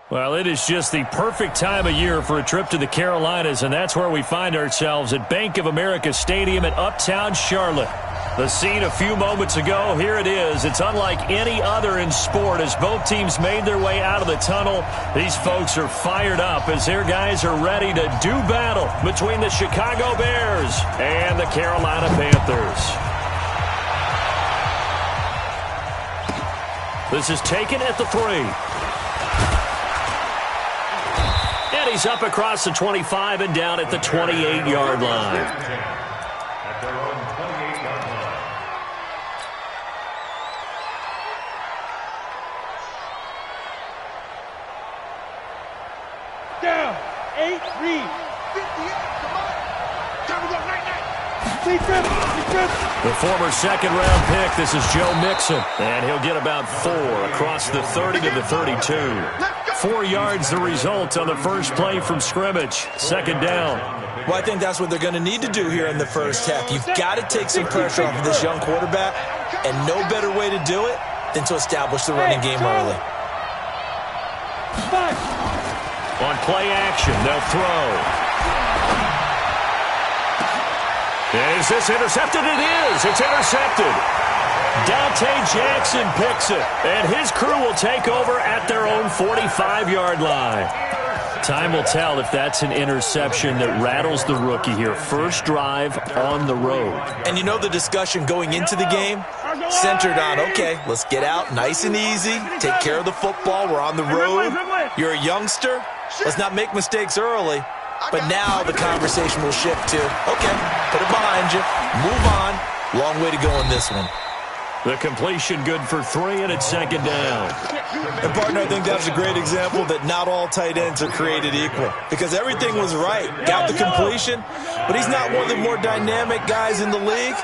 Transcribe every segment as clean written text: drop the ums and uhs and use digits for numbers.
Well, it is just the perfect time of year for a trip to the Carolinas, and that's where we find ourselves at Bank of America Stadium in Uptown Charlotte. The scene a few moments ago, here it is. It's unlike any other in sport as both teams made their way out of the tunnel. These folks are fired up as their guys are ready to do battle between the Chicago Bears and the Carolina Panthers. This is taken at the 3. And he's up across the 25 and down at the 28-yard line. At their own 28-yard line. Down. 8, Reese. 58. Come on. Time to go. Night. The former second-round pick, this is Joe Mixon. And he'll get about 4 across the 30 to the 32. 4 yards the result on the first play from scrimmage. Second down. Well, I think that's what they're going to need to do here in the first half. You've got to take some pressure off of this young quarterback, and no better way to do it than to establish the running game early. On play action, they'll throw. Is this intercepted? It is. It's intercepted. Dante Jackson picks it, and his crew will take over at their own 45-yard line. Time will tell if that's an interception that rattles the rookie here. First drive on the road. And you know the discussion going into the game centered on, okay, let's get out nice and easy, take care of the football, we're on the road. You're a youngster, let's not make mistakes early. But now the conversation will shift to, okay, put it behind you, move on. Long way to go in this one. The completion good for 3, and it's second down. And, partner, I think that's a great example that not all tight ends are created equal. Because everything was right. Got the completion, but he's not one of the more dynamic guys in the league.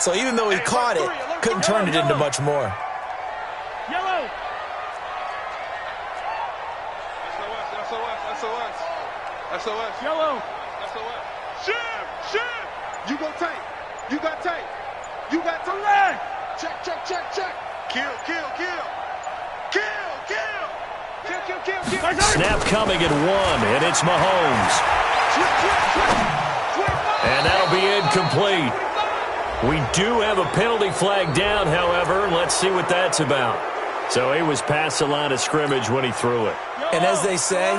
So even though he caught it, couldn't turn it into much more. Yellow. SOS. Yellow. SOS. Shim. You go tight. You got tight. You got to leg. Check. Kill. Snap coming at 1, and it's Mahomes. And that'll be incomplete. We do have a penalty flag down, however. Let's see what that's about. So he was past the line of scrimmage when he threw it. And as they say,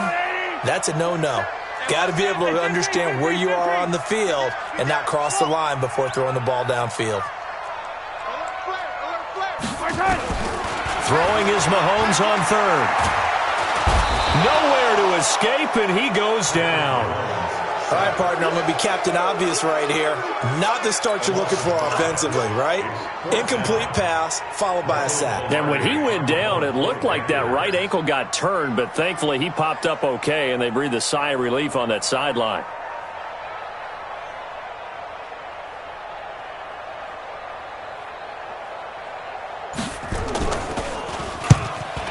that's a no-no. Got to be able to understand where you are on the field and not cross the line before throwing the ball downfield. Throwing is Mahomes on 3rd. Nowhere to escape, and he goes down. All right, partner, I'm going to be Captain Obvious right here. Not the start you're looking for offensively, right? Incomplete pass, followed by a sack. And when he went down, it looked like that right ankle got turned, but thankfully he popped up okay, and they breathed a sigh of relief on that sideline.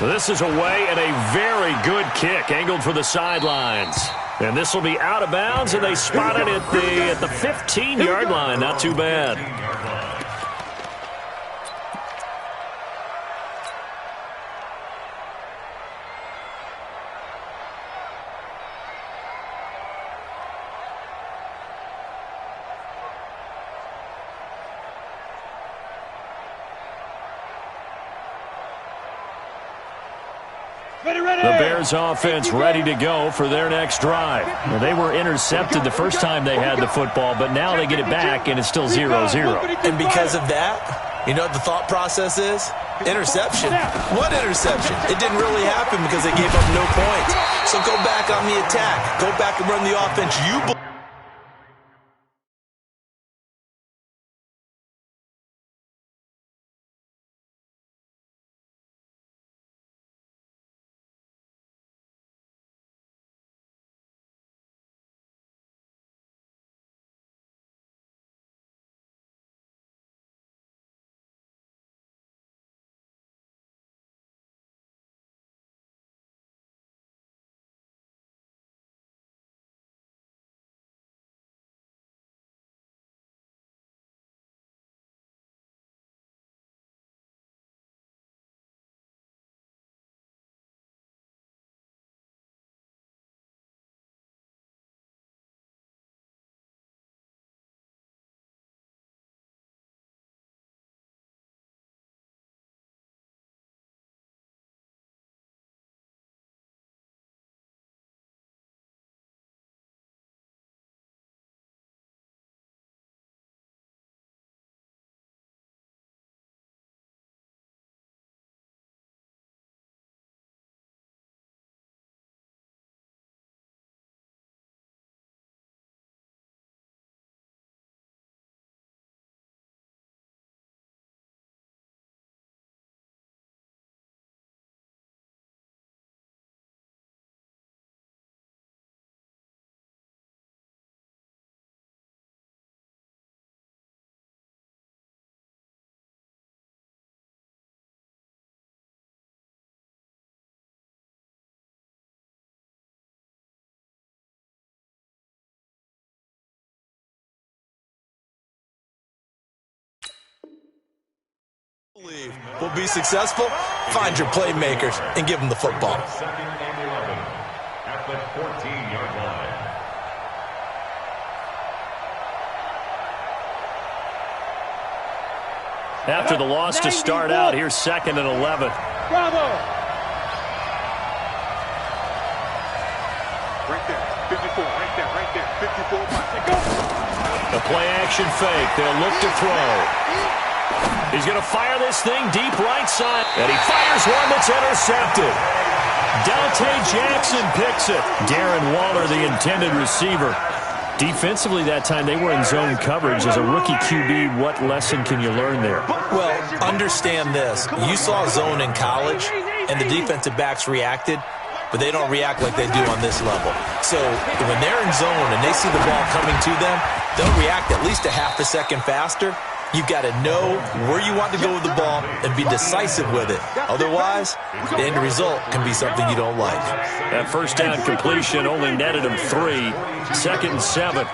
This is away, and a very good kick angled for the sidelines. And this will be out of bounds, and they spot it at the 15-yard line. Not too bad. The Bears offense ready to go for their next drive. Well, they were intercepted the first time they had the football, but now they get it back, and it's still 0-0. And because of that, you know what the thought process is? Interception. What interception? It didn't really happen because they gave up no points. So go back on the attack. Go back and run the offense you believe. Will be successful. Find your playmakers and give them the football. Second and 11 at the 14-yard line. After the loss to start out, here's second and 11. Bravo! Right there, 54, right there, 54. The play-action fake. They'll look to throw. He's going to fire this thing deep right side. And he fires one that's intercepted. Dante Jackson picks it. Darren Waller, the intended receiver. Defensively that time, they were in zone coverage. As a rookie QB, what lesson can you learn there? Well, understand this. You saw zone in college, and the defensive backs reacted, but they don't react like they do on this level. So when they're in zone and they see the ball coming to them, they'll react at least a half a second faster. You've got to know where you want to go with the ball and be decisive with it. Otherwise, the end result can be something you don't like. That first down completion only netted him 3. Second and 7.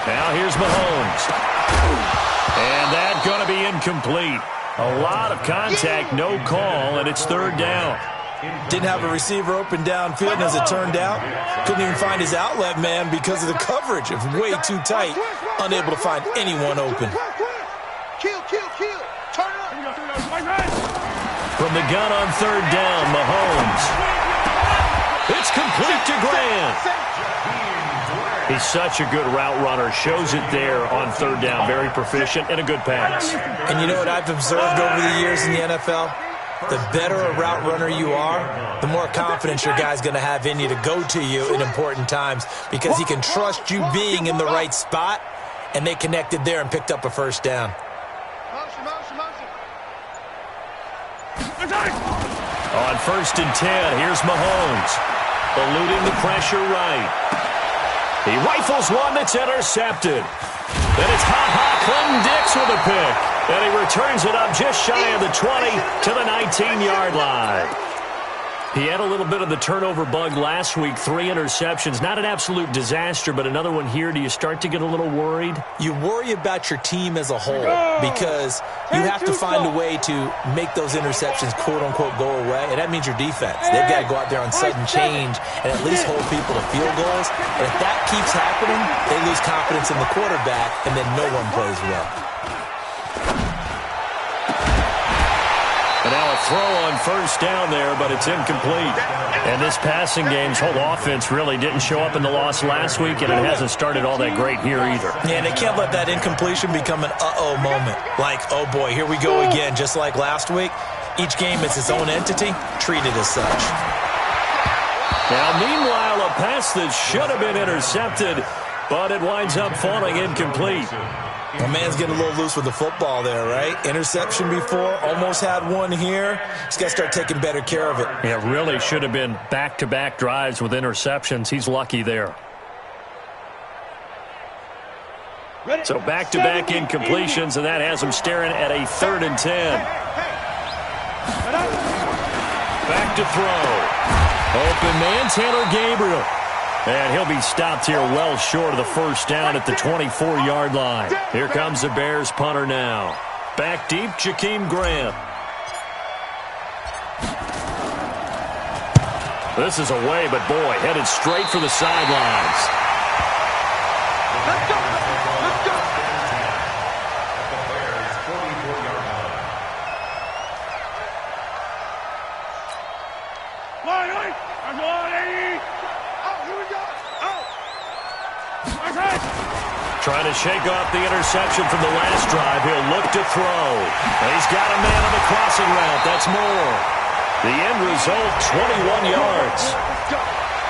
Now here's Mahomes. And that's going to be incomplete. A lot of contact, no call, and it's third down. Didn't have a receiver open downfield, and as it turned out, couldn't even find his outlet man because of the coverage. It was way too tight, unable to find anyone open. Kill. Turn it up. From the gun on third down, Mahomes. It's complete to Grant. He's such a good route runner. Shows it there on third down. Very proficient and a good pass. And you know what I've observed over the years in the NFL? The better a route runner you are, the more confidence your guy's going to have in you to go to you in important times because he can trust you being in the right spot, and they connected there and picked up a first down. On first and 10, here's Mahomes. Eluding the pressure right. He rifles one that's intercepted. Then it's Clinton Dix with a pick. And he returns it up just shy of the 20 to the 19-yard line. He had a little bit of the turnover bug last week, 3 interceptions. Not an absolute disaster, but another one here. Do you start to get a little worried? You worry about your team as a whole because you have to find a way to make those interceptions, quote-unquote, go away, and that means your defense. They've got to go out there on sudden change and at least hold people to field goals. And if that keeps happening, they lose confidence in the quarterback, and then no one plays well. And now a throw on first down there, but it's incomplete. And this passing game's whole offense really didn't show up in the loss last week, and it hasn't started all that great here either. Yeah, and they can't let that incompletion become an uh-oh moment. Like, oh boy, here we go again, just like last week. Each game is its own entity, treated as such. Now, meanwhile, a pass that should have been intercepted, but it winds up falling incomplete. My man's getting a little loose with the football there, right? Interception before, almost had one here. He's got to start taking better care of it. Yeah, really should have been back-to-back drives with interceptions. He's lucky there. So back-to-back incompletions, and that has him staring at a 3rd and 10. Back to throw. Open man, Taylor Gabriel. And he'll be stopped here well short of the first down at the 24-yard line. Here comes the Bears punter now. Back deep, Jakeem Grant. This is away, but boy, headed straight for the sidelines. Let's go. Trying to shake off the interception from the last drive. He'll look to throw. And he's got a man on the crossing route. That's more. The end result, 21 yards.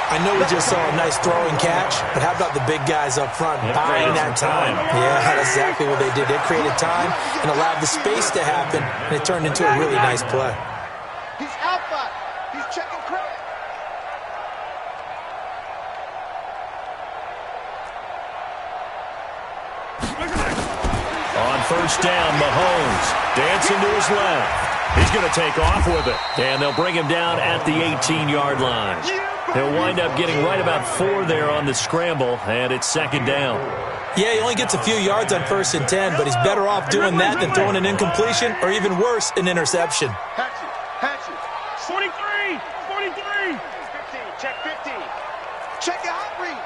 I know we just saw a nice throwing catch, but how about the big guys up front buying that time? Yeah, that's exactly what they did. They created time and allowed the space to happen, and it turned into a really nice play. He's outside. He's checking credit. On first down, Mahomes dancing to his left. He's going to take off with it, and they'll bring him down at the 18-yard line. He'll wind up getting right about 4 there on the scramble, and it's second down. Yeah, he only gets a few yards on 1st and 10, but he's better off doing that than throwing an incompletion or even worse, an interception. Hatchet. 43. 15. Check 15. Check it out, Reese.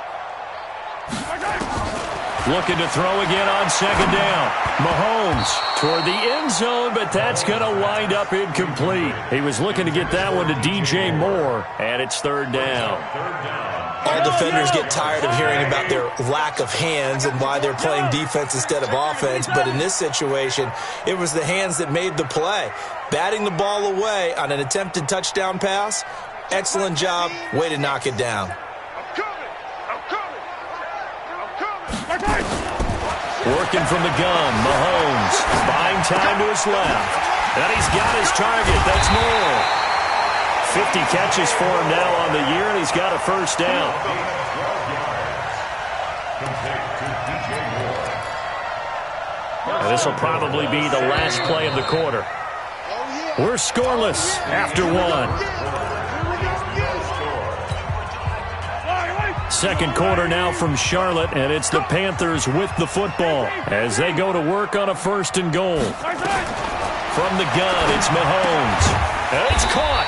Looking to throw again on second down. Mahomes toward the end zone, but that's going to wind up incomplete. He was looking to get that one to DJ Moore, and it's third down. All defenders get tired of hearing about their lack of hands and why they're playing defense instead of offense, but in this situation, it was the hands that made the play. Batting the ball away on an attempted touchdown pass, excellent job, way to knock it down. Working from the gun, Mahomes buying time to his left. And he's got his target. That's Moore. 50 catches for him now on the year, and he's got a first down. This will probably be the last play of the quarter. We're scoreless after one. Second quarter now from Charlotte, and it's the Panthers with the football as they go to work on a 1st and goal. From the gun, it's Mahomes. And it's caught.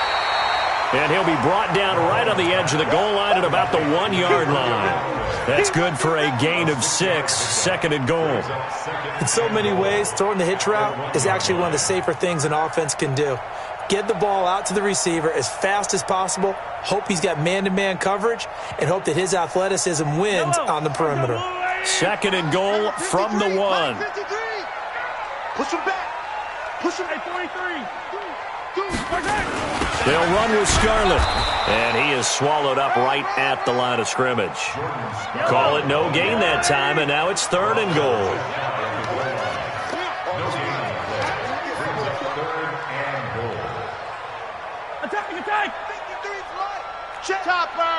And he'll be brought down right on the edge of the goal line at about the 1-yard line. That's good for a gain of 6, 2nd and goal. In so many ways, throwing the hitch route is actually one of the safer things an offense can do. Get the ball out to the receiver as fast as possible, hope he's got man-to-man coverage, and hope that his athleticism wins on the perimeter. 2nd and goal from the 1. Push him back. Push him at 43. They'll run with Scarlett, and he is swallowed up right at the line of scrimmage. Call it no gain that time, and now it's 3rd and goal. Attack! Chopper!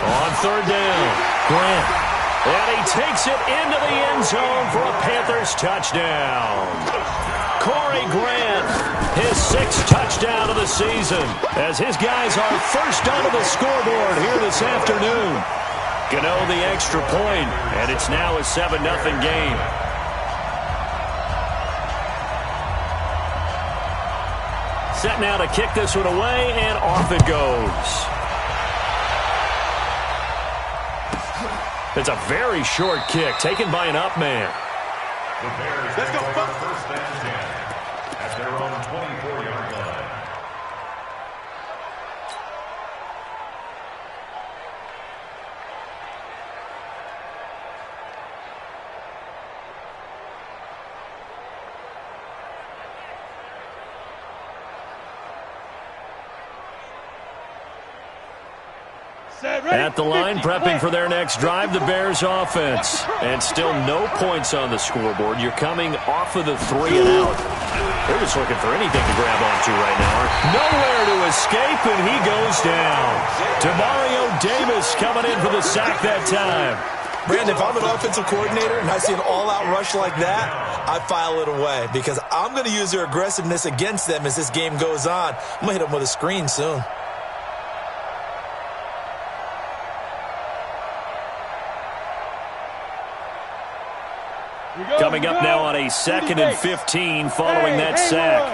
On 3rd down, Grant. And he takes it into the end zone for a Panthers touchdown. Corey Grant, his 6th touchdown of the season, as his guys are first onto the scoreboard here this afternoon. Gano the extra point, and it's now a 7-0 game. Set now to kick this one away, and off it goes. It's a very short kick, taken by an up man. The Bears Let's go, first and 10 at their own 24-yard line. At the line, prepping for their next drive, the Bears offense. And still no points on the scoreboard. You're coming off of the 3 and out. They're just looking for anything to grab onto right now. Nowhere to escape, and he goes down. Demario Davis coming in for the sack that time. Brandon, if I'm an offensive coordinator and I see an all-out rush like that, I file it away because I'm going to use their aggressiveness against them as this game goes on. I'm going to hit them with a screen soon. Coming up now on a 2nd and 15 following that sack.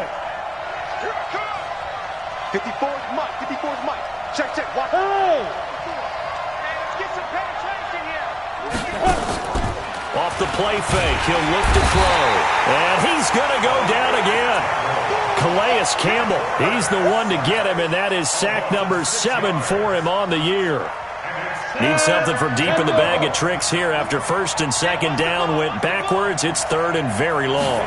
54's Mike. 54's Mike. Check. Watch. Get some penetration here. Off the play fake, he'll look to throw. And he's going to go down again. Calais Campbell, he's the one to get him, and that is sack number 7 for him on the year. Needs something from deep in the bag of tricks here after 1st and 2nd down went backwards. It's 3rd and very long.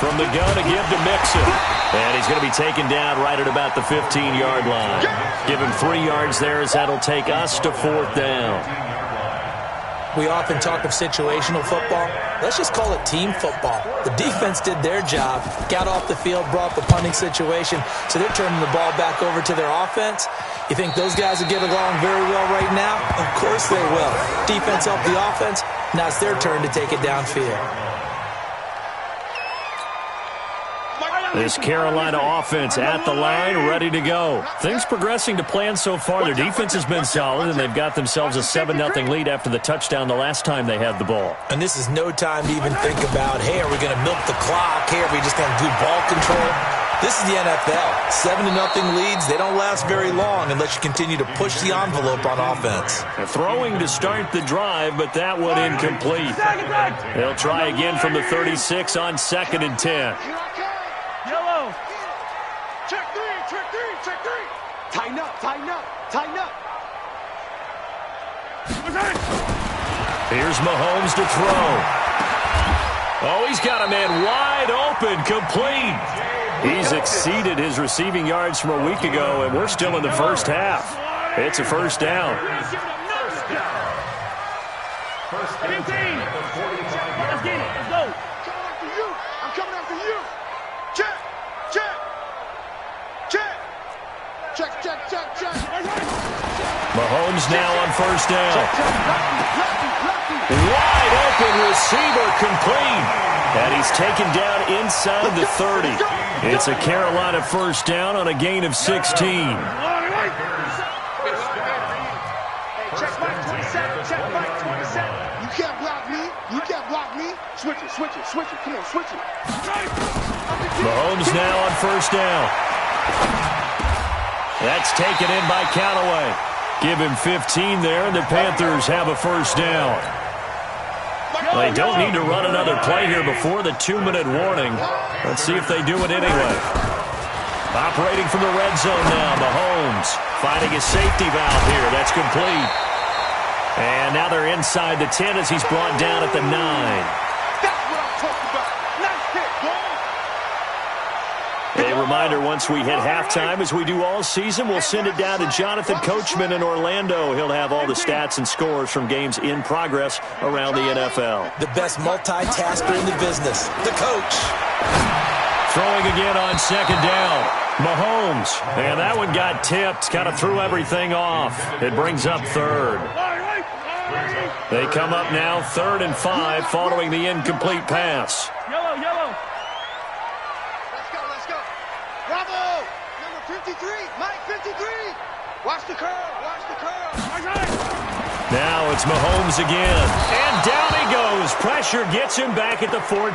From the gun again to Mixon. And he's going to be taken down right at about the 15-yard line. Give him 3 yards there as that'll take us to 4th down. We often talk of situational football. Let's just call it team football. The defense did their job, got off the field, brought the punting situation, so they're turning the ball back over to their offense. You think those guys will get along very well right now? Of course they will. Defense helped the offense. Now it's their turn to take it downfield. This Carolina offense at the line, ready to go. Things progressing to plan so far. Their defense has been solid, and they've got themselves a 7-0 lead after the touchdown the last time they had the ball. And this is no time to even think about, hey, are we going to milk the clock? Hey, are we just going to do ball control? This is the NFL. 7-0 leads, they don't last very long unless you continue to push the envelope on offense. They're throwing to start the drive, but that one incomplete. They'll try again from the 36 on 2nd and 10. Yellow. Check three, check three, check three. Tighten up, tighten up, tighten up. Here's Mahomes to throw. Oh, he's got a man wide open, complete. He's exceeded his receiving yards from a week ago, and we're still in the first half. It's a first down. First and 10 at the 45-yard Let's get it, let's go. Coming after you. I'm coming after you. Check, check, check. Check, check, check, check. Mahomes now on first down. Wide open receiver, complete. And he's taken down inside the 30. It's a Carolina first down on a gain of 16. Check Mike 27, check Mike 27. You can't block me. You can't block me. Switch it, switch it, switch it. Come on, switch it. Mahomes now on first down. That's taken in by Callaway. Give him 15 there, and the Panthers have a first down. They don't need to run another play here before the 2-minute warning. Let's see if they do it anyway. Operating from the red zone now, Mahomes finding his safety valve here. That's complete. And now they're inside the 10 as he's brought down at the 9. That's what I'm talking about. Nice hit, boy. A reminder, once we hit halftime, as we do all season, we'll send it down to Jonathan Coachman in Orlando. He'll have all the stats and scores from games in progress around the NFL. The best multitasker in the business, the coach. Throwing again on second down. Mahomes. And that one got tipped. Kind of threw everything off. It brings up third. They come up now 3rd and 5 following the incomplete pass. Yellow, yellow. Let's go. Bravo. Number 53. Mike 53. Watch the curl. Watch the curl. Now it's Mahomes again. And down he goes. Pressure gets him back at the 14.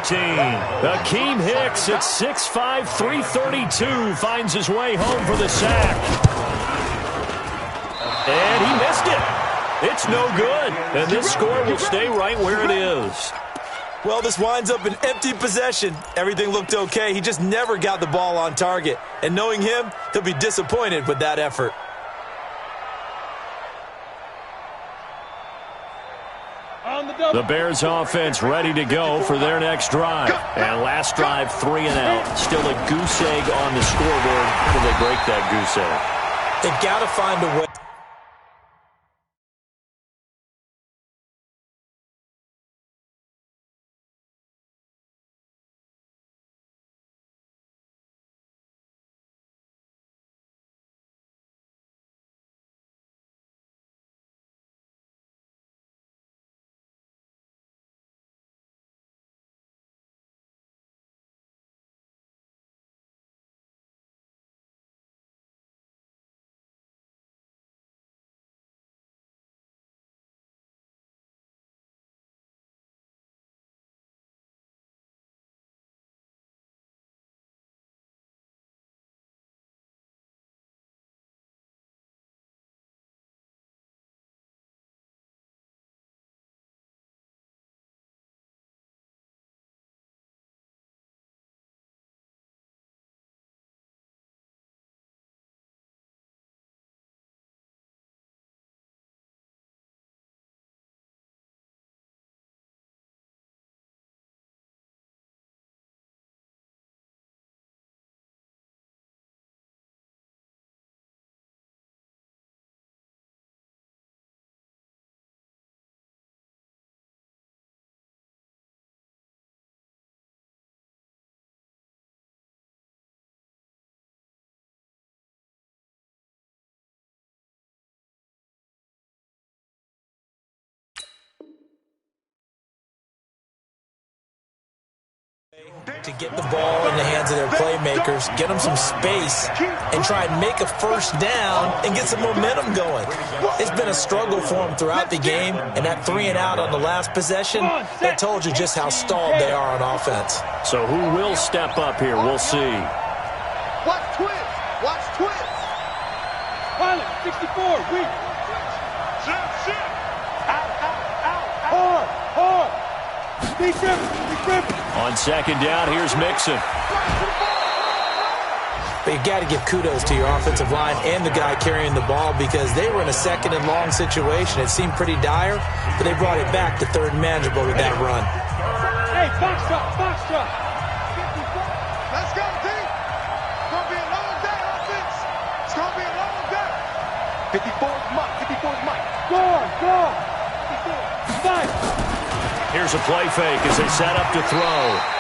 Akeem Hicks at 6'5", 332 finds his way home for the sack. And he missed it. It's no good. And this score will stay right where it is. Well, this winds up an empty possession. Everything looked okay. He just never got the ball on target. And knowing him, he'll be disappointed with that effort. The Bears offense ready to go for their next drive. And last drive, 3 and out. Still a goose egg on the scoreboard. Will they break that goose egg? They've got to find a way. to get the ball in the hands of their playmakers, get them some space, and try and make a first down and get some momentum going. It's been a struggle for them throughout the game, and that 3-and-out on the last possession, that told you just how stalled they are on offense. So who will step up here? We'll see. Watch twist. Watch twist. Pilot, 64, weak. Shit. Out. Hard. Be gripping. On second down, here's Mixon. But you got to give kudos to your offensive line and the guy carrying the ball because they were in a second and long situation. It seemed pretty dire, but they brought it back to third and manageable with that run. Hey, box drop. Let's go, team. It's going to be a long day, offense. It's going to be a long day. 54's Mike. Go on. 54. 5. Here's a play fake as they set up to throw.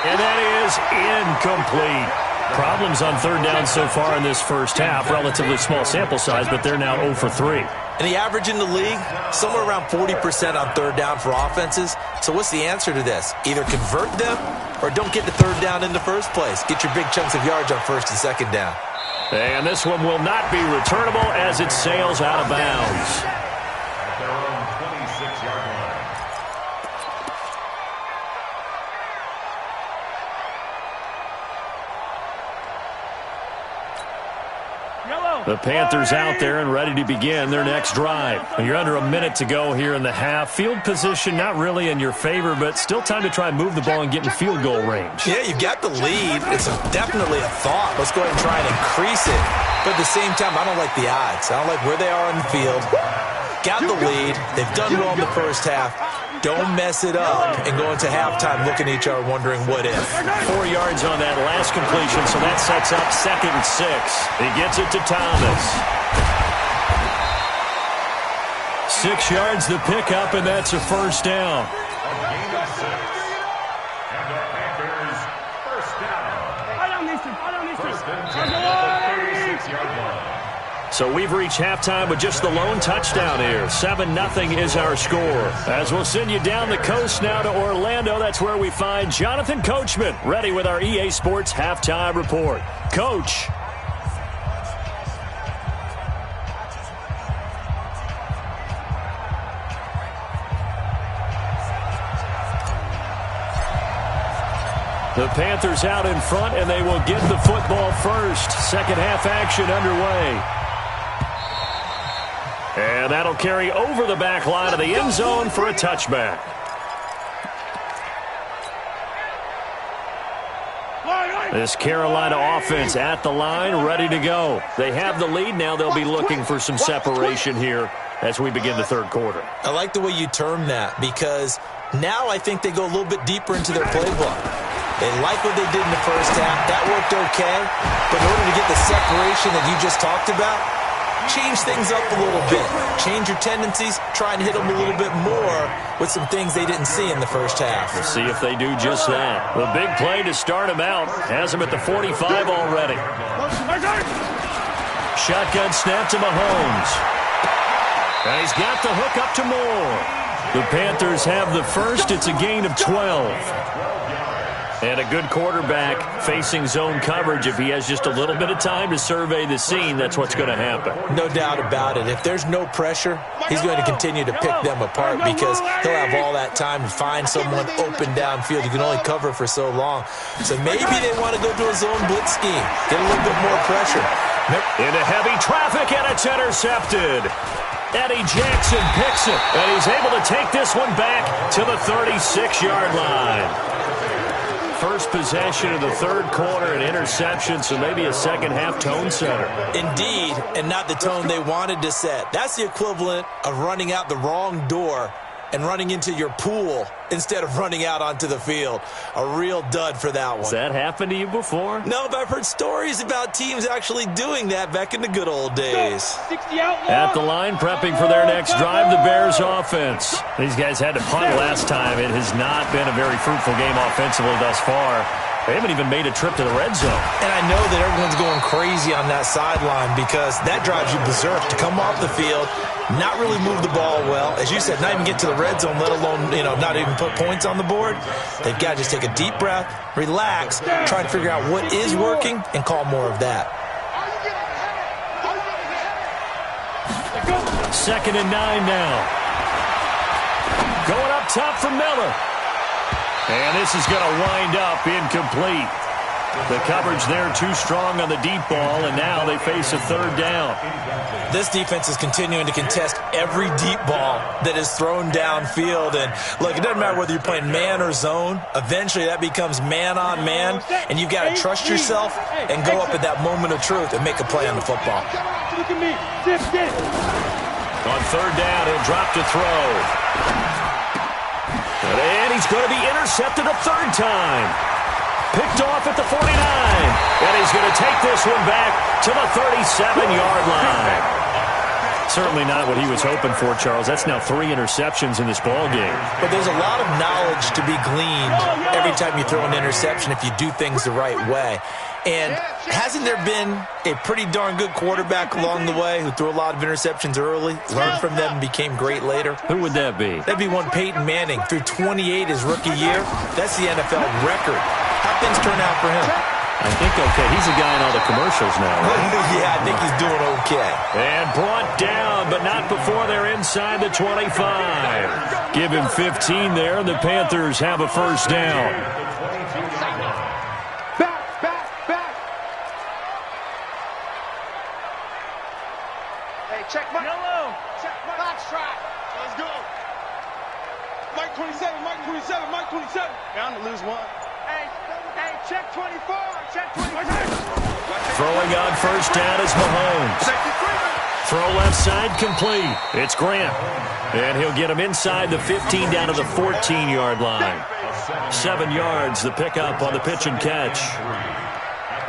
And that is incomplete. Problems on third down so far in this first half. Relatively small sample size, but they're now 0 for 3. And the average in the league, somewhere around 40% on third down for offenses. So what's the answer to this? Either convert them or don't get the third down in the first place. Get your big chunks of yards on first and second down. And this one will not be returnable as it sails out of bounds. At their own 26-yard line. The Panthers out there and ready to begin their next drive. And you're under a minute to go here in the half. Field position not really in your favor, but still time to try and move the ball and get in field goal range. Yeah, you've got the lead. It's definitely a thought. Let's go ahead and try and increase it. But at the same time, I don't like the odds. I don't like where they are on the field. Got the lead. They've done well in the first half. Don't mess it up and go into halftime looking at each other wondering what if. 4 yards on that last completion, so that sets up 2nd and 6. He gets it to Thomas. 6 yards the pickup, and that's a first down. A gain of 6. And the Panthers first down. First and 10 at the 36-yard line. So we've reached halftime with just the lone touchdown here. 7-0 is our score. As we'll send you down the coast now to Orlando, that's where we find Jonathan Coachman, ready with our EA Sports halftime report. Coach. The Panthers out in front, and they will get the football first. Second half action underway. And that'll carry over the back line of the end zone for a touchback. This Carolina offense at the line, ready to go. They have the lead. Now they'll be looking for some separation here as we begin the third quarter. I like the way you term that because now I think they go a little bit deeper into their playbook. They like what they did in the first half. That worked okay. But in order to get the separation that you just talked about, change things up a little bit. Change your tendencies. Try and hit them a little bit more with some things they didn't see in the first half. We'll see if they do just that. The big play to start him out has him at the 45 already. Shotgun snap to Mahomes. And he's got the hook up to Moore. The Panthers have the first. It's a gain of 12. And a good quarterback facing zone coverage. If he has just a little bit of time to survey the scene, that's what's going to happen. No doubt about it. If there's no pressure, he's going to continue to pick them apart because he'll have all that time to find someone open downfield. You can only cover for so long. So maybe they want to go to a zone blitz scheme, get a little bit more pressure. Into heavy traffic, and it's intercepted. Eddie Jackson picks it, and he's able to take this one back to the 36-yard line. First possession of the third quarter, an interception, so maybe a second-half tone setter. Indeed, and not the tone they wanted to set. That's the equivalent of running out the wrong door and running into your pool instead of running out onto the field. A real dud for that one. Has that happened to you before? No, but I've heard stories about teams actually doing that back in the good old days. At the line, prepping for their next drive, the Bears offense. These guys had to punt last time. It has not been a very fruitful game offensively thus far. They haven't even made a trip to the red zone. And I know that everyone's going crazy on that sideline because that drives you berserk to come off the field, not really move the ball well. As you said, not even get to the red zone, let alone, not even put points on the board. They've got to just take a deep breath, relax, try and figure out what is working, and call more of that. 2nd and 9 now. Going up top for Miller. And this is going to wind up incomplete. The coverage there too strong on the deep ball, and now they face a 3rd down. This defense is continuing to contest every deep ball that is thrown downfield. And, look, it doesn't matter whether you're playing man or zone. Eventually that becomes man-on-man, and you've got to trust yourself and go up at that moment of truth and make a play on the football. On 3rd down, he'll drop to throw. And he's going to be intercepted a 3rd time. Picked off at the 49. And he's going to take this one back to the 37-yard line. Certainly not what he was hoping for, Charles. That's now 3 interceptions in this ball game. But there's a lot of knowledge to be gleaned every time you throw an interception if you do things the right way. And hasn't there been a pretty darn good quarterback along the way who threw a lot of interceptions early, learned from them, and became great later? Who would that be? That'd be one Peyton Manning. Threw 28 his rookie year. That's the NFL record. How'd things turn out for him? I think okay. He's a guy in all the commercials now, right? Yeah, I think he's doing okay. And brought down, but not before they're inside the 25. Give him 15 there, and the Panthers have a 1st down. Back. Hey, check Mike. Yellow. Check Mike. Foxtrot. Let's go. Mike 27. Bound to lose one. Hey, check 24. Check 24. Throwing on 1st down is Mahomes. Throw left side complete. It's Grant. And he'll get him inside the 15 down to the 14-yard line. 7 yards, the pickup on the pitch and catch.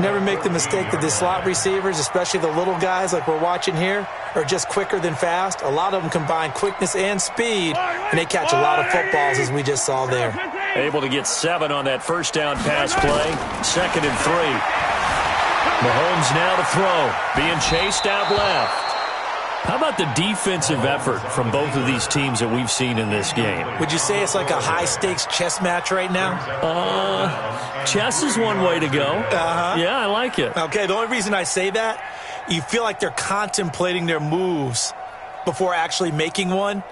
Never make the mistake that the slot receivers, especially the little guys like we're watching here, are just quicker than fast. A lot of them combine quickness and speed, and they catch a lot of footballs, as we just saw there. Able to get 7 on that 1st down pass play. 2nd and 3. Mahomes now to throw. Being chased out left. How about the defensive effort from both of these teams that we've seen in this game? Would you say it's like a high-stakes chess match right now? Chess is one way to go. Yeah, I like it. Okay, the only reason I say that, you feel like they're contemplating their moves before actually making one,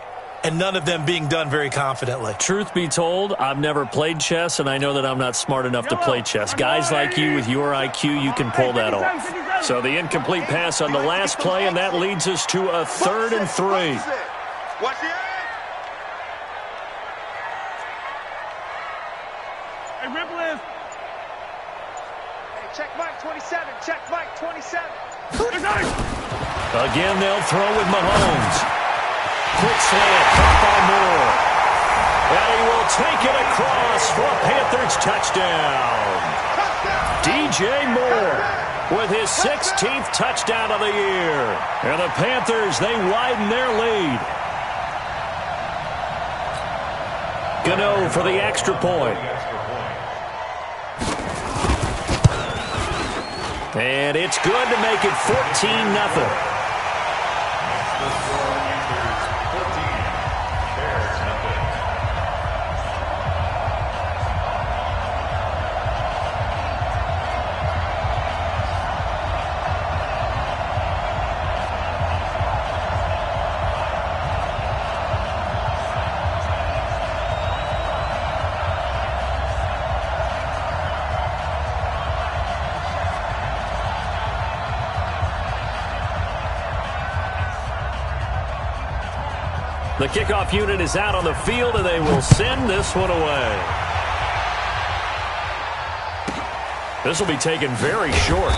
and none of them being done very confidently. Truth be told, I've never played chess, and I know that I'm not smart enough to play chess. Guys like you with your IQ, you can pull that off. So the incomplete pass on the last play, and that leads us to a 3rd and 3. Watch the eye. Hey, Ripple is. Hey, check Mike 27. Check Mike 27. Again, they'll throw with Mahomes. Quick slant, caught by Moore. And he will take it across for a Panthers touchdown. DJ Moore with his 16th touchdown of the year. And the Panthers, they widen their lead. Gano for the extra point. And it's good to make it 14-0. The kickoff unit is out on the field, and they will send this one away. This will be taken very short.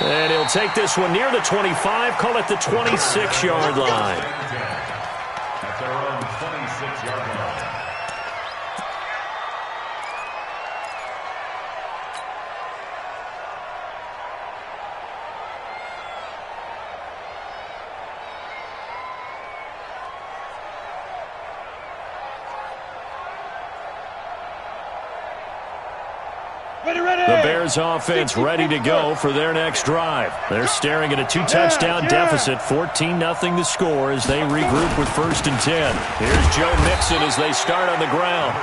And he'll take this one near the 25, call it the 26-yard line. That's our own 26-yard line. The Bears offense ready to go for their next drive. They're staring at a 2-touchdown deficit, 14-0 the score as they regroup with 1st and 10. Here's Joe Mixon as they start on the ground.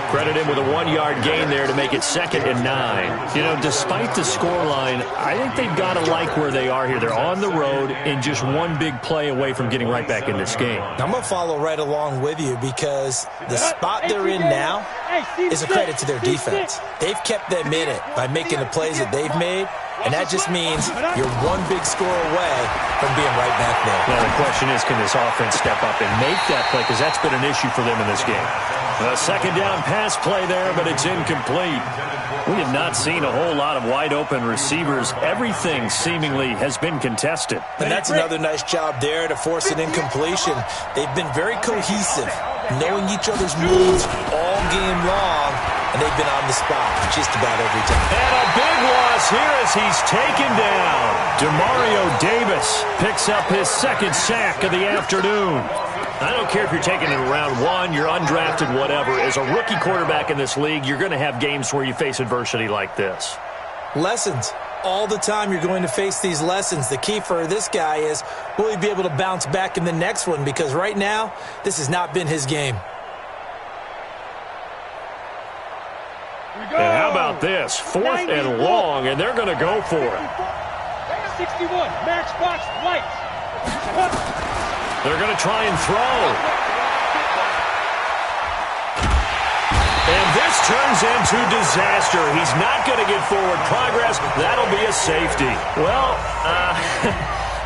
Credit him with a 1-yard gain there to make it 2nd and 9. You know, despite the scoreline, I think they've got to like where they are here. They're on the road and just one big play away from getting right back in this game. I'm going to follow right along with you because the spot they're in now is a credit to their defense. They've kept them in it by making the plays that they've made, and that just means you're one big score away from being right back there. Now the question is, can this offense step up and make that play? Because that's been an issue for them in this game. A 2nd down pass play there, but it's incomplete. We have not seen a whole lot of wide-open receivers. Everything seemingly has been contested. And that's another nice job there to force an incompletion. They've been very cohesive, knowing each other's moves all game long, and they've been on the spot just about every time. And a big loss here as he's taken down. Demario Davis picks up his 2nd sack of the afternoon. I don't care if you're taking it in round 1, you're undrafted, whatever. As a rookie quarterback in this league, you're going to have games where you face adversity like this. Lessons. All the time you're going to face these lessons. The key for this guy is, will he be able to bounce back in the next one? Because right now, this has not been his game. And how about this? 4th and long, and they're going to go for it. 61, matchbox lights. They're going to try and throw. And this turns into disaster. He's not going to get forward progress. That'll be a safety. Well,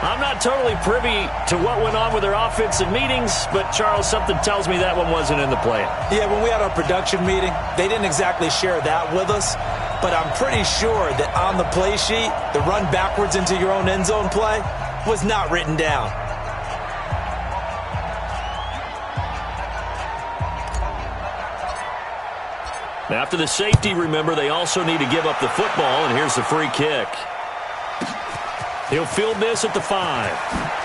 I'm not totally privy to what went on with their offensive meetings, but, Charles, something tells me that one wasn't in the plan. Yeah, when we had our production meeting, they didn't exactly share that with us, but I'm pretty sure that on the play sheet, the run backwards into your own end zone play was not written down. After the safety, remember, they also need to give up the football, and here's the free kick. He'll field this at the 5.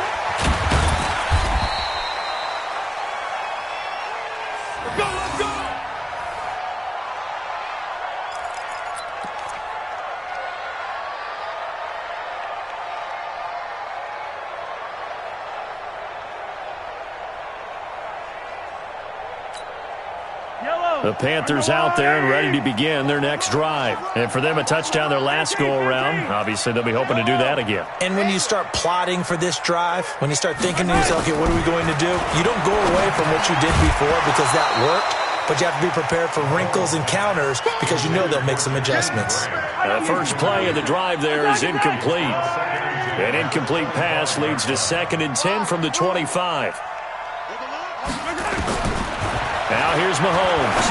The Panthers out there and ready to begin their next drive. And for them, a touchdown their last go-around. Obviously, they'll be hoping to do that again. And when you start plotting for this drive, when you start thinking to yourself, okay, what are we going to do? You don't go away from what you did before because that worked, but you have to be prepared for wrinkles and counters because you know they'll make some adjustments. The first play of the drive there is incomplete. An incomplete pass leads to 2nd and 10 from the 25. Now here's Mahomes.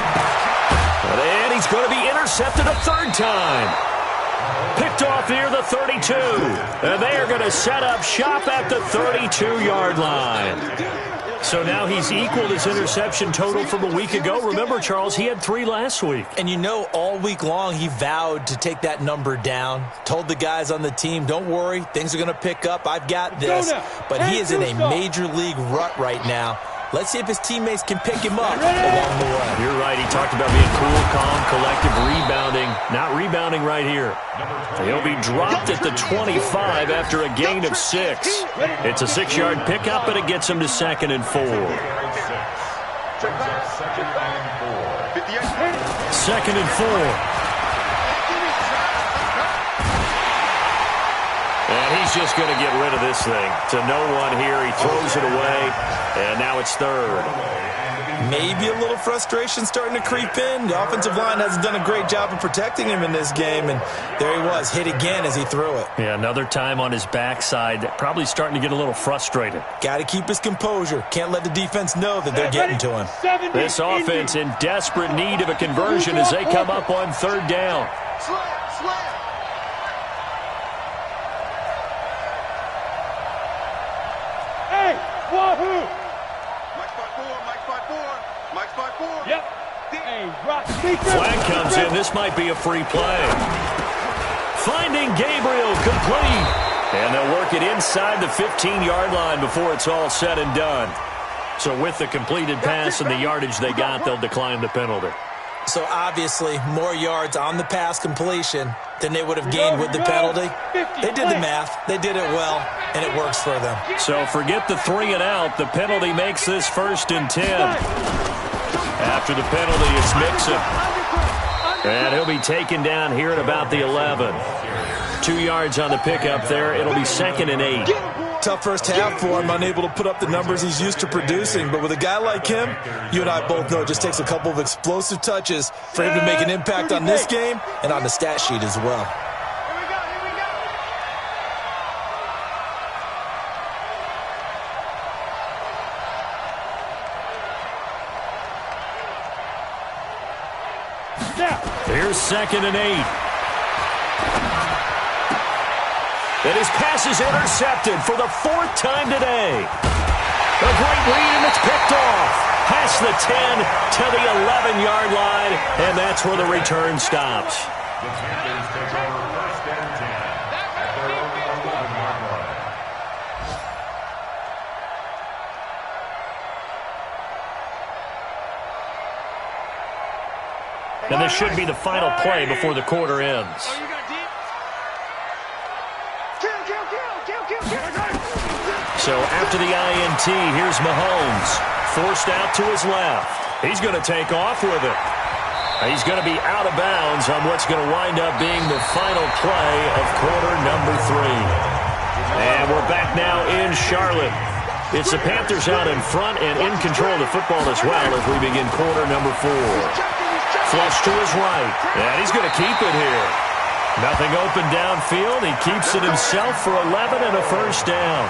And he's going to be intercepted a 3rd time. Picked off near the 32. And they are going to set up shop at the 32-yard line. So now he's equaled his interception total from a week ago. Remember, Charles, he had 3 last week. And you know, all week long he vowed to take that number down. Told the guys on the team, don't worry, things are going to pick up. I've got this. But he is in a major league rut right now. Let's see if his teammates can pick him up along the way. You're right. He talked about being cool, calm, collective, rebounding. Not rebounding right here. He'll be dropped at the 25 after a gain of 6. It's a 6-yard pickup, but it gets him to 2nd and 4. 2nd and 4. And he's just going to get rid of this thing. To no one here. He throws it away, and now it's 3rd. Maybe a little frustration starting to creep in. The offensive line hasn't done a great job of protecting him in this game, and there he was, hit again as he threw it. Yeah, another time on his backside. Probably starting to get a little frustrated. Got to keep his composure. Can't let the defense know that they're getting to him. This offense in desperate need of a conversion as they come up on 3rd down. Wahoo! Yep. Flag comes in. This might be a free play. Finding Gabriel complete. And they'll work it inside the 15-yard line before it's all said and done. So with the completed pass and the yardage they got, they'll decline the penalty. So obviously more yards on the pass completion than they would have gained with the penalty. They did the math. They did it well, and it works for them. So forget the 3 and out. The penalty makes this 1st and 10. After the penalty, it's Mixon. And he'll be taken down here at about the 11. 2 yards on the pickup there. It'll be 2nd and 8. Tough first half for him, unable to put up the numbers he's used to producing. But with a guy like him, you and I both know it just takes a couple of explosive touches for him to make an impact on this game and on the stat sheet as well. Here's 2nd and 8. And his pass is intercepted for the 4th time today. A great read, and it's picked off. Past the 10 to the 11-yard line, and that's where the return stops. The Panthers take over 1st and 10 at their own 11-yard line. And this should be the final play before the quarter ends. So after the INT, here's Mahomes. Forced out to his left. He's going to take off with it. He's going to be out of bounds on what's going to wind up being the final play of quarter number 3. And we're back now in Charlotte. It's the Panthers out in front and in control of the football as well as we begin quarter number 4. Flush to his right. And he's going to keep it here. Nothing open downfield. He keeps it himself for 11 and a 1st down.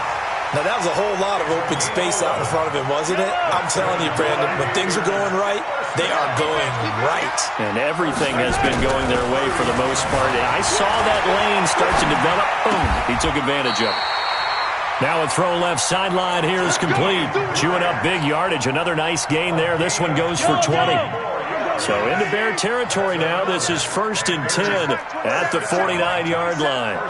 Now, that was a whole lot of open space out in front of him, wasn't it? I'm telling you, Brandon, when things are going right, they are going right. And everything has been going their way for the most part. And I saw that lane start to develop. Boom. He took advantage of it. Now a throw left sideline here is complete. Chewing up big yardage. Another nice gain there. This one goes for 20. So into Bear territory now. This is 1st and 10 at the 49-yard line.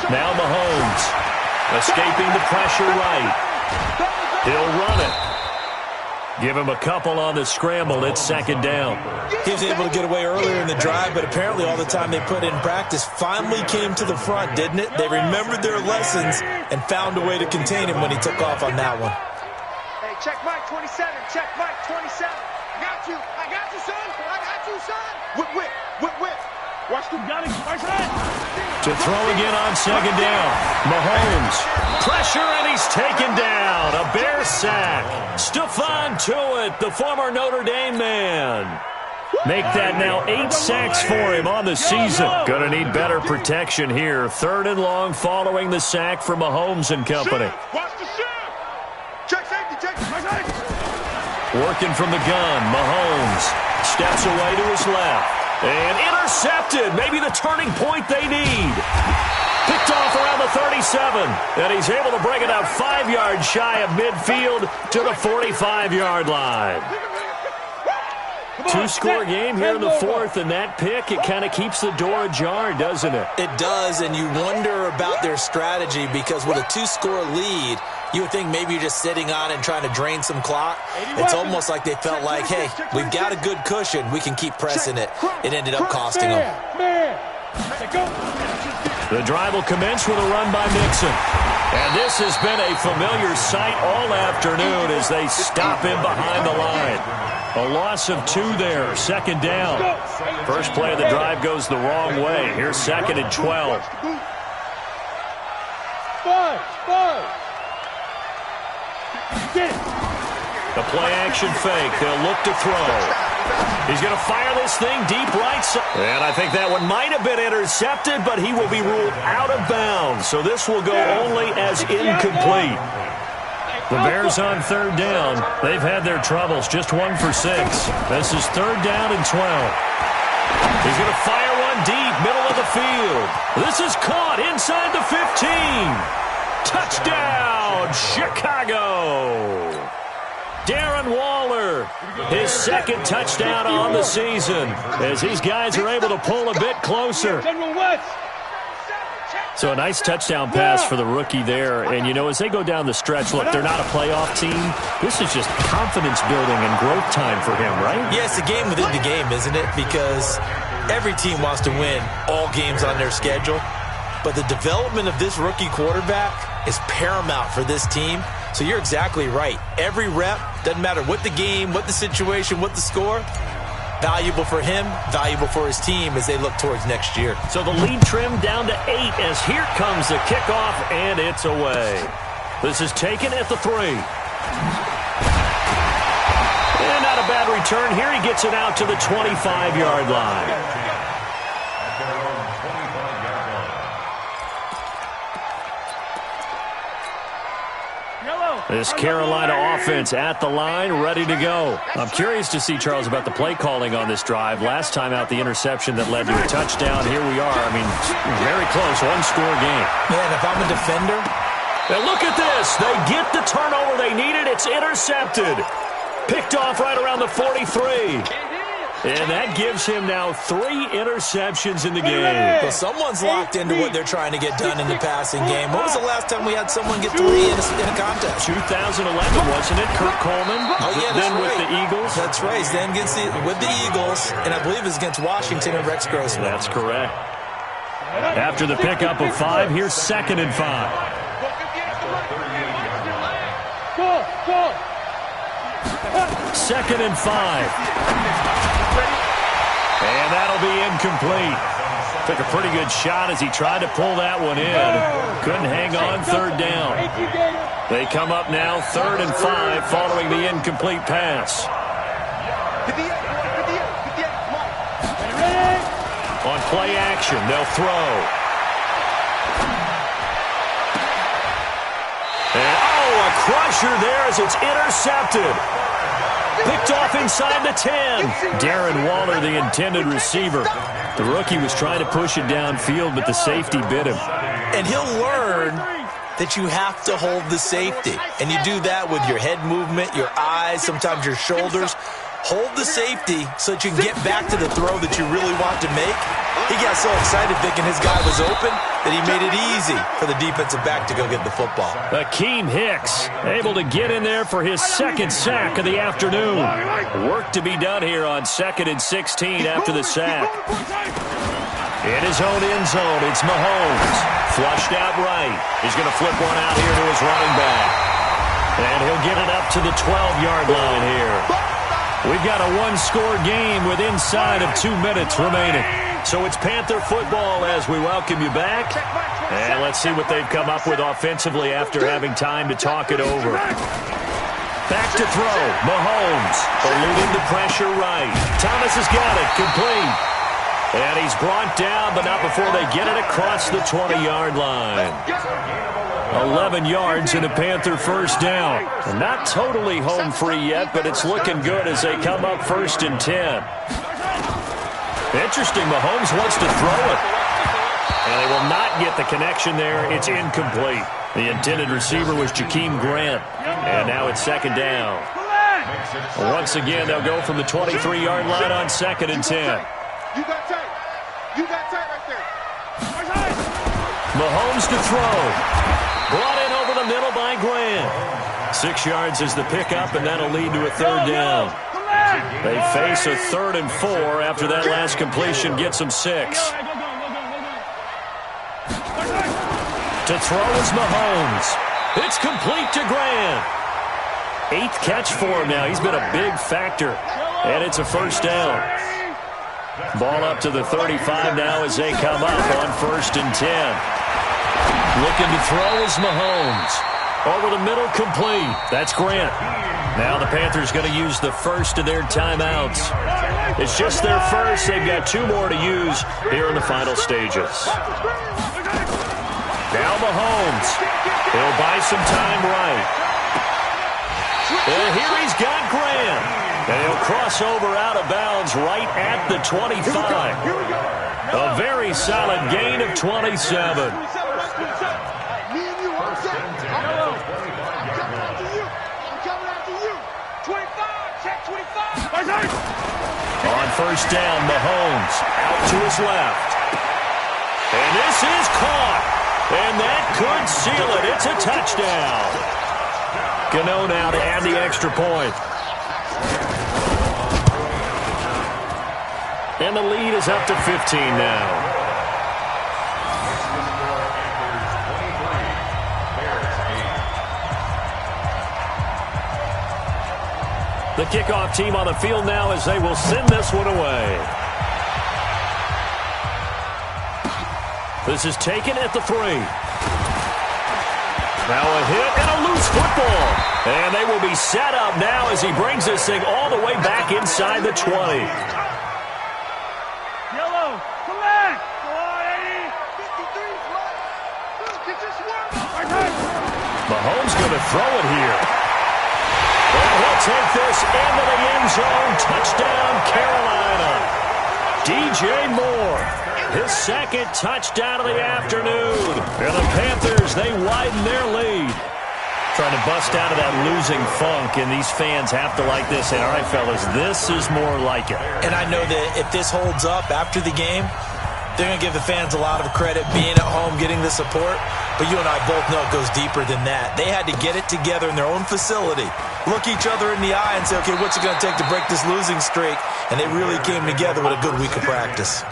Now Mahomes escaping the pressure right. He'll run it. Give him a couple on the scramble. It's 2nd down. He was able to get away earlier in the drive, but apparently all the time they put in practice finally came to the front, didn't it? They remembered their lessons and found a way to contain him when he took off on that one. Hey, check Mike 27. Check Mike 27. I got you. I got you, son. I got you, son. Whip. Watch the gunning. To throw again on 2nd down. Mahomes. Pressure, and he's taken down. A Bear sack. Stephon Tuitt, the former Notre Dame man. Make that now 8 sacks for him on the season. Going to need better protection here. 3rd and long following the sack from Mahomes and company. Watch the shift. Check safety. Working from the gun. Mahomes steps away to his left. And intercepted. Maybe the turning point they need. Picked off around the 37. And he's able to bring it out 5 yards shy of midfield to the 45-yard line. 2-score game here in the 4th, and that pick, it kind of keeps the door ajar, doesn't it? It does, and you wonder about their strategy because with a 2-score lead, you would think maybe you're just sitting on and trying to drain some clock. It's almost like they felt like, hey, we've got a good cushion. We can keep pressing it. It ended up costing them. The drive will commence with a run by Mixon. And this has been a familiar sight all afternoon as they stop him behind the line. A loss of 2 there, 2nd down. First play of the drive goes the wrong way. Here's 2nd and 12. The play-action fake. They'll look to throw. He's going to fire this thing deep right side. And I think that one might have been intercepted, but he will be ruled out of bounds. So this will go only as incomplete. The Bears on 3rd down. They've had their troubles. Just 1 for 6. This is 3rd down and 12. He's going to fire one deep, middle of the field. This is caught inside the 15. Touchdown, Chicago. Darren Waller, his 2nd touchdown on the season as these guys are able to pull a bit closer. So a nice touchdown pass for the rookie there. And, you know, as they go down the stretch, look, they're not a playoff team. This is just confidence building and growth time for him, right? Yeah, it's a game within the game, isn't it? Because every team wants to win all games on their schedule. But the development of this rookie quarterback is paramount for this team. So you're exactly right. Every rep, doesn't matter what the game, what the situation, what the score, valuable for him, valuable for his team as they look towards next year. So the lead trimmed down to 8 as here comes the kickoff, and it's away. This is taken at the 3. And not a bad return. Here he gets it out to the 25-yard line. This Carolina offense at the line, ready to go. I'm curious to see, Charles, about the play calling on this drive. Last time out, the interception that led to a touchdown. Here we are. I mean, very close, one-score game. Man, if I'm a defender. And look at this. They get the turnover they needed. It's intercepted. Picked off right around the 43. And that gives him now 3 interceptions in the game. Well, someone's locked into what they're trying to get done in the passing game. When was the last time we had someone get 3 in a contest? 2011, wasn't it? Kurt Coleman. Oh, yeah, then right. with the Eagles. That's right. Then with the Eagles, and I believe it's against Washington and Rex Grossman. That's correct. After the pickup of 5, here's 2nd and 5. Go. 2nd and 5. And that'll be incomplete. Took a pretty good shot as he tried to pull that one in. Couldn't hang on, 3rd down. They come up now 3rd and 5 following the incomplete pass. On play action, they'll throw. And, a crusher there as it's intercepted. Picked off inside the 10. Darren Waller, the intended receiver. The rookie was trying to push it downfield, but the safety bit him. And he'll learn that you have to hold the safety. And you do that with your head movement, your eyes, sometimes your shoulders. Hold the safety so that you can get back to the throw that you really want to make. He got so excited thinking his guy was open that he made it easy for the defensive back to go get the football. Akeem Hicks able to get in there for his 2nd sack of the afternoon. Work to be done here on 2nd and 16 after the sack. In his own end zone, it's Mahomes. Flushed out right. He's going to flip one out here to his running back. And he'll get it up to the 12-yard line here. We've got a one-score game with inside of 2 minutes remaining. So it's Panther football as we welcome you back. And let's see what they've come up with offensively after having time to talk it over. Back to throw. Mahomes eluding the pressure right. Thomas has got it. Complete. And he's brought down, but not before they get it across the 20-yard line. 11 yards and a Panther 1st down. And not totally home free yet, but it's looking good as they come up 1st and 10. Interesting, Mahomes wants to throw it. And they will not get the connection there. It's incomplete. The intended receiver was Jakeem Grant. And now it's 2nd down. Once again, they'll go from the 23-yard line on 2nd and 10. You got tight. You got tight right there. Mahomes to throw. Brought in over the middle by Grant. 6 yards is the pickup, and that'll lead to a 3rd down. They face a 3rd and 4 after that last completion gets them 6. To throw is Mahomes. It's complete to Grant. 8th catch for him now. He's been a big factor, and it's a 1st down. Ball up to the 35 now as they come up on 1st and 10. Looking to throw is Mahomes. Over the middle, complete. That's Grant. Now the Panthers going to use the first of their timeouts. It's just their first. They've got 2 more to use here in the final stages. Now Mahomes. He'll buy some time right. And here he's got Grant. And he'll cross over out of bounds right at the 25. A very solid gain of 27. On 1st down, Mahomes out to his left. And this is caught. And that could seal it. It's a touchdown. Gano now to add the extra point. And the lead is up to 15 now. The kickoff team on the field now as they will send this one away. This is taken at the 3. Now a hit and a loose football. And they will be set up now as he brings this thing all the way back inside the 20. Yellow, come back. Go on, 80. Mahomes going to throw it here. And he'll take this into the end zone. Touchdown, Carolina. DJ Moore, his second touchdown of the afternoon. And the Panthers, they widen their lead. Trying to bust out of that losing funk, and these fans have to like this. And all right, fellas, this is more like it. And I know that if this holds up after the game, they're going to give the fans a lot of credit being at home, getting the support. But you and I both know it goes deeper than that. They had to get it together in their own facility, look each other in the eye and say, okay, what's it going to take to break this losing streak? And they really came together with a good week of practice.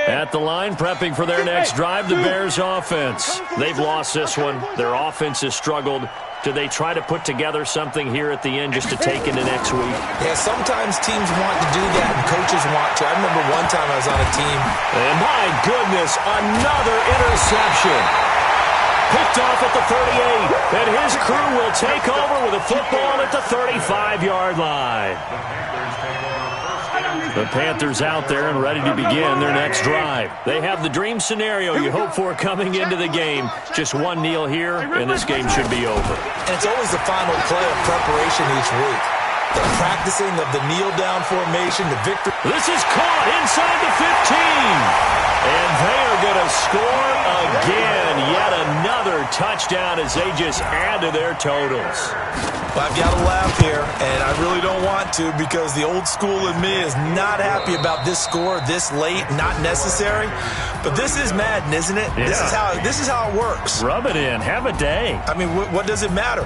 At the line, prepping for their next drive, the Bears offense. They've lost this one. Their offense has struggled. Do they try to put together something here at the end just to take into next week? Yeah, sometimes teams want to do that and coaches want to. I remember one time I was on a team. And my goodness, another interception. Picked off at the 38. And his crew will take over with a football at the 35-yard line. The Panthers out there and ready to begin their next drive. They have the dream scenario you hope for coming into the game. Just one kneel here, and this game should be over. And it's always the final play of preparation each week. The practicing of the kneel-down formation, the victory. This is caught inside the 15. And they are going to score again. Yet another touchdown as they just add to their totals. Well, I've got to laugh here, and I really don't want to because the old school in me is not happy about this score this late, not necessary. But this is Madden, isn't it? Yeah. This is how it works. Rub it in. Have a day. I mean, what does it matter?